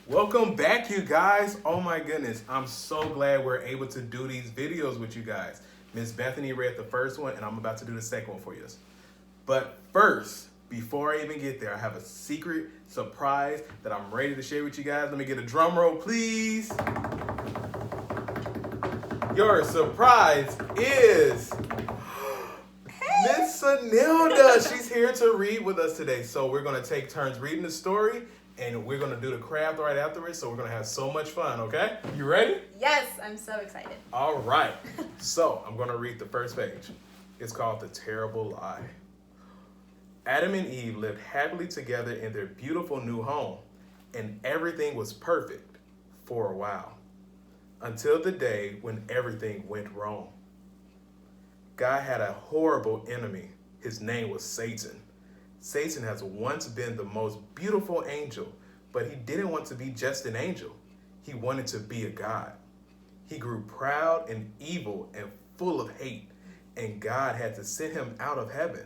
Welcome back, you guys. Oh my goodness, I'm so glad we're able to do these videos with you guys. Miss Bethany read the first one and I'm about to do the second one for you. But first, before I even get there, I have a secret surprise that I'm ready to share with you guys. Let me get a drum roll, please. Your surprise is Miss Sanilda. She's here to read with us today. So we're going to take turns reading the story and we're going to do the craft right afterwards. So we're going to have so much fun, okay? You ready? Yes, I'm so excited. All right. So I'm going to read the first page. It's called The Terrible Lie. Adam and Eve lived happily together in their beautiful new home, and everything was perfect for a while, until the day when everything went wrong. God had a horrible enemy. His name was Satan. Satan has once been the most beautiful angel, but he didn't want to be just an angel. He wanted to be a god. He grew proud and evil and full of hate, and God had to send him out of heaven.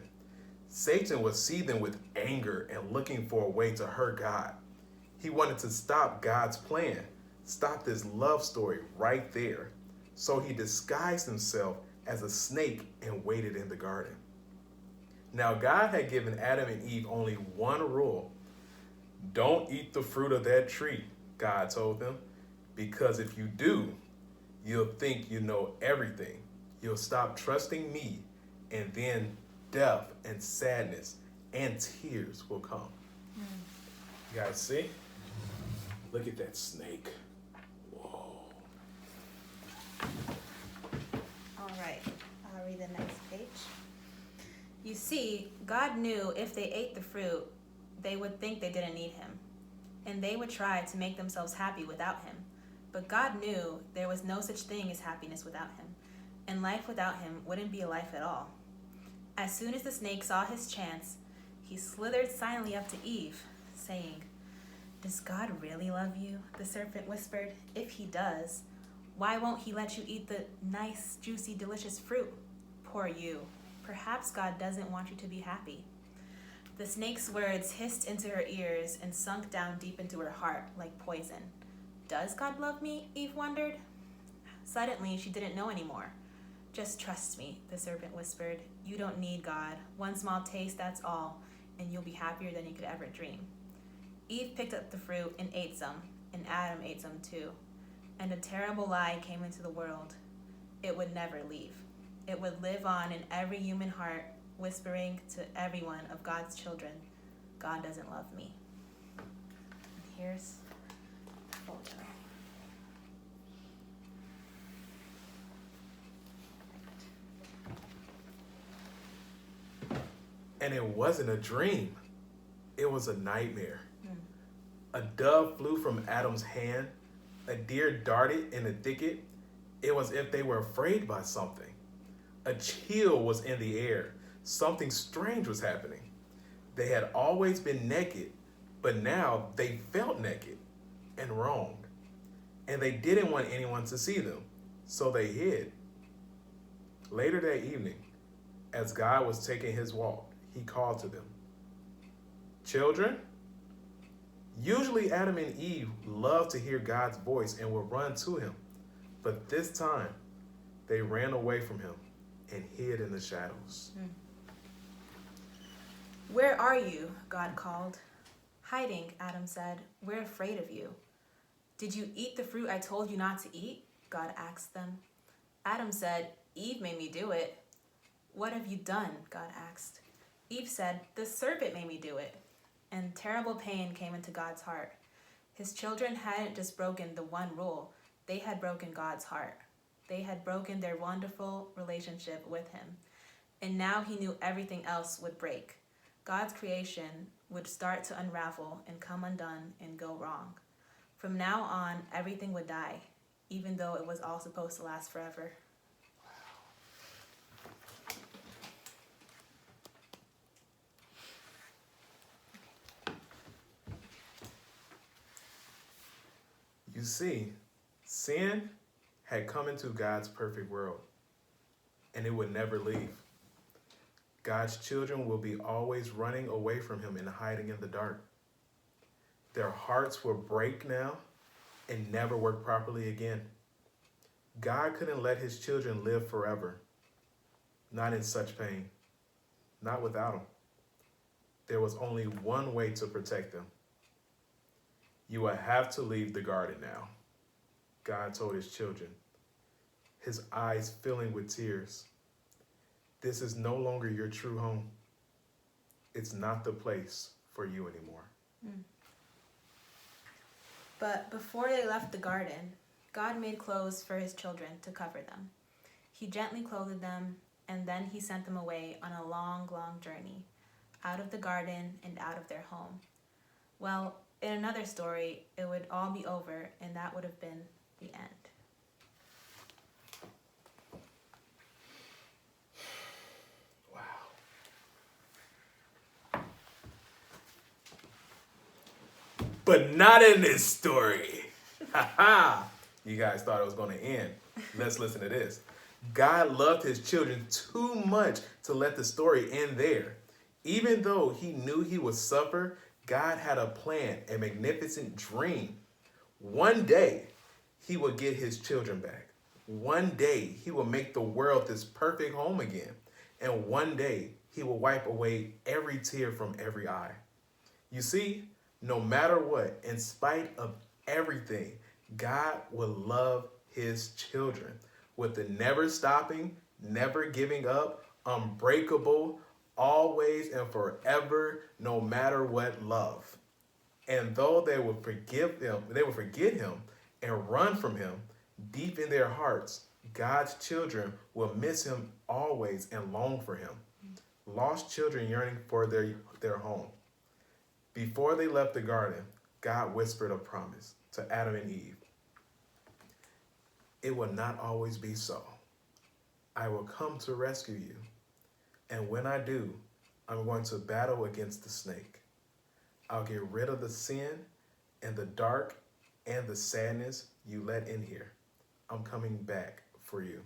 Satan was seething with anger and looking for a way to hurt God. He wanted to stop God's plan, stop this love story right there. So he disguised himself as a snake and waited in the garden. Now God had given Adam and Eve only one rule. Don't eat the fruit of that tree, God told them, because if you do, you'll think you know everything. You'll stop trusting me, and then death and sadness and tears will come. You guys see? Look at that snake. Whoa. All right, I'll read the next page. You see, God knew if they ate the fruit, they would think they didn't need him, and they would try to make themselves happy without him. But God knew there was no such thing as happiness without him, and life without him wouldn't be a life at all. As soon as the snake saw his chance, he slithered silently up to Eve, saying, "Does God really love you?" The serpent whispered. "If he does, why won't he let you eat the nice, juicy, delicious fruit? Poor you. Perhaps God doesn't want you to be happy." The snake's words hissed into her ears and sunk down deep into her heart like poison. Does God love me? Eve wondered. Suddenly, she didn't know anymore. "Just trust me," the serpent whispered. "You don't need God. One small taste, that's all, and you'll be happier than you could ever dream." Eve picked up the fruit and ate some, and Adam ate some too. And a terrible lie came into the world. It would never leave. It would live on in every human heart, whispering to everyone of God's children, "God doesn't love me." And here's the photo. And it wasn't a dream. It was a nightmare. A dove flew from Adam's hand. A deer darted in the thicket. It was as if they were afraid by something. A chill was in the air. Something strange was happening. They had always been naked, but now they felt naked and wrong. And they didn't want anyone to see them, so they hid. Later that evening, as God was taking his walk, he called to them, "Children?" Usually Adam and Eve loved to hear God's voice and would run to him. But this time, they ran away from him and hid in the shadows. "Where are you?" God called. "Hiding," Adam said. "We're afraid of you." "Did you eat the fruit I told you not to eat?" God asked them. Adam said, "Eve made me do it." "What have you done?" God asked. Eve said, "The serpent made me do it." And terrible pain came into God's heart. His children hadn't just broken the one rule, they had broken God's heart. They had broken their wonderful relationship with him. And now he knew everything else would break. God's creation would start to unravel and come undone and go wrong. From now on, everything would die, even though it was all supposed to last forever. You see, sin had come into God's perfect world, and it would never leave. God's children will be always running away from him and hiding in the dark. Their hearts will break now and never work properly again. God couldn't let his children live forever, not in such pain, not without him. There was only one way to protect them. You will have to leave the garden now, God told his children, his eyes filling with tears. This is no longer your true home. It's not the place for you anymore. But before they left the garden, God made clothes for his children to cover them. He gently clothed them, and then he sent them away on a long, long journey, out of the garden and out of their home. Well, in another story, it would all be over, and that would have been the end. But not in this story. You guys thought it was going to end. Let's listen to this. God loved his children too much to let the story end there. Even though he knew he would suffer, God had a plan, a magnificent dream. One day, he would get his children back. One day, he will make the world this perfect home again. And one day, he will wipe away every tear from every eye. You see, no matter what, in spite of everything, God will love his children with the never stopping, never giving up, unbreakable, always and forever, no matter what love. And though they will forget him and run from him, deep in their hearts, God's children will miss him always and long for him. Lost children yearning for their home. Before they left the garden, God whispered a promise to Adam and Eve. It will not always be so. I will come to rescue you. And when I do, I'm going to battle against the snake. I'll get rid of the sin and the dark and the sadness you let in here. I'm coming back for you.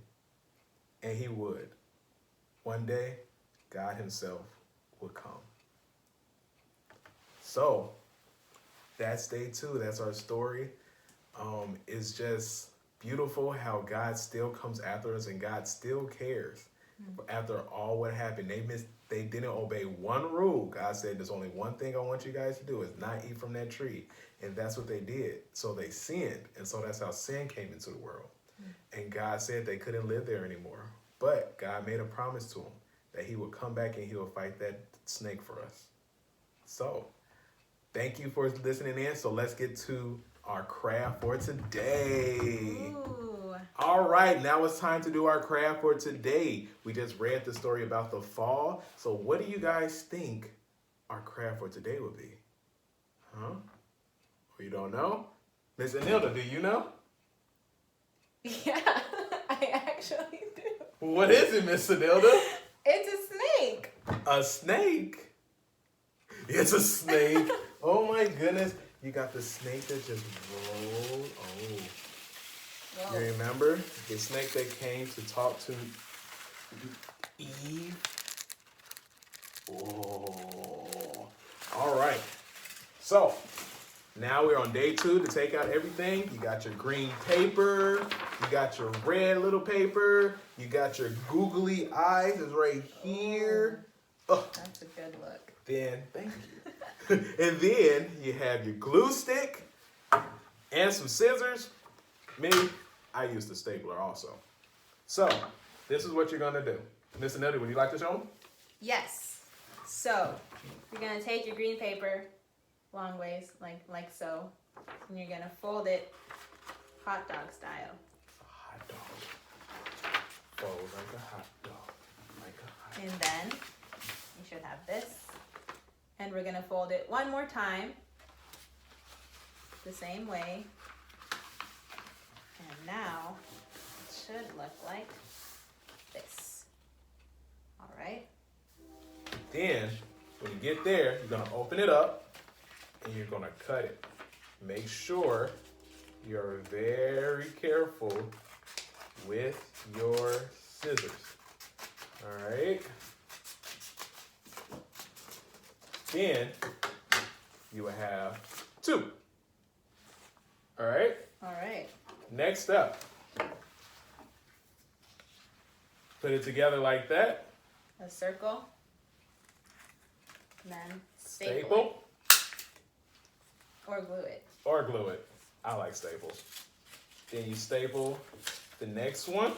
And he would. One day, God himself would come. So, that's day 2. That's our story. It's just beautiful how God still comes after us and God still cares. After all what happened, they didn't obey one rule. God said, there's only one thing I want you guys to do is not eat from that tree. And that's what they did. So they sinned. And so that's how sin came into the world. And God said they couldn't live there anymore. But God made a promise to them that he would come back and he would fight that snake for us. So, thank you for listening in. So let's get to our craft for today. Ooh. All right, now it's time to do our craft for today. We just read the story about the fall. So what do you guys think our craft for today would be? Huh? Oh, you don't know? Miss Anilda, do you know? Yeah, I actually do. What is it, Miss Anilda? It's a snake. A snake? It's a snake. Oh my goodness. You got the snake that just rolled. Oh. Whoa. You remember? The snake that came to talk to Eve. Oh. All right. So, now we're on day 2 to take out everything. You got your green paper. You got your red little paper. You got your googly eyes is right here. Oh. That's a good look. Then, thank you. And then you have your glue stick and some scissors. Me, I use the stapler also. So, this is what you're going to do. Miss Anelli, would you like to show them? Yes. So, you're going to take your green paper long ways, like so, and you're going to fold it hot dog style. Hot dog. Fold like a hot dog. Like a hot dog. And then you should have this. And we're going to fold it one more time the same way. And now it should look like this. All right. Then, when you get there, you're going to open it up and you're going to cut it. Make sure you're very careful with your scissors. All right. Then you will have 2. All right. All right. Next up. Put it together like that. A circle. And then staple. Staple. Or glue it. Or glue it. I like staples. Then you staple the next one.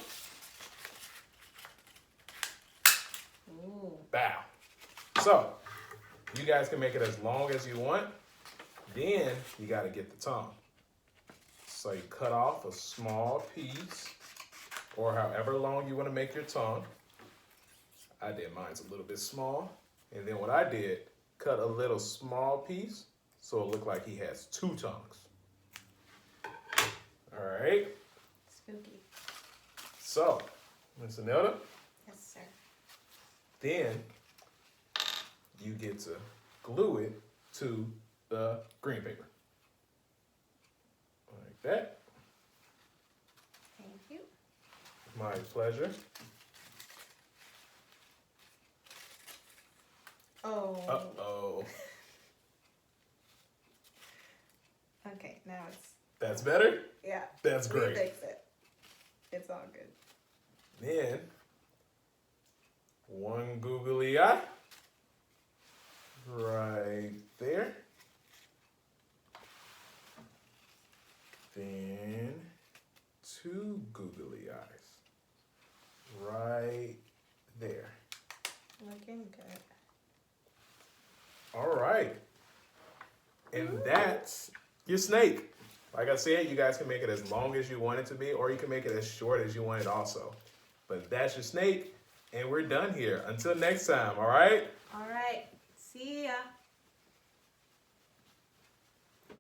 Ooh. Bow. So, you guys can make it as long as you want. Then, you got to get the tongue. So, you cut off a small piece, or however long you want to make your tongue. I did mine's a little bit small. And then what I did, cut a little small piece, so it looked like he has 2 tongues. All right. Spooky. So, Miss Anelda, Yes, sir. then you get to glue it to the green paper. Like that. Thank you. My pleasure. Oh. Uh-oh. Okay, now it's, That's better? yeah. That's We great. fixed it. It's all good. Then, one googly eye. Right there. Then, 2 googly eyes. Right there. Looking good. All right. And that's your snake. Like I said, you guys can make it as long as you want it to be, or you can make it as short as you want it also. But that's your snake, and we're done here. Until next time, all right? All right.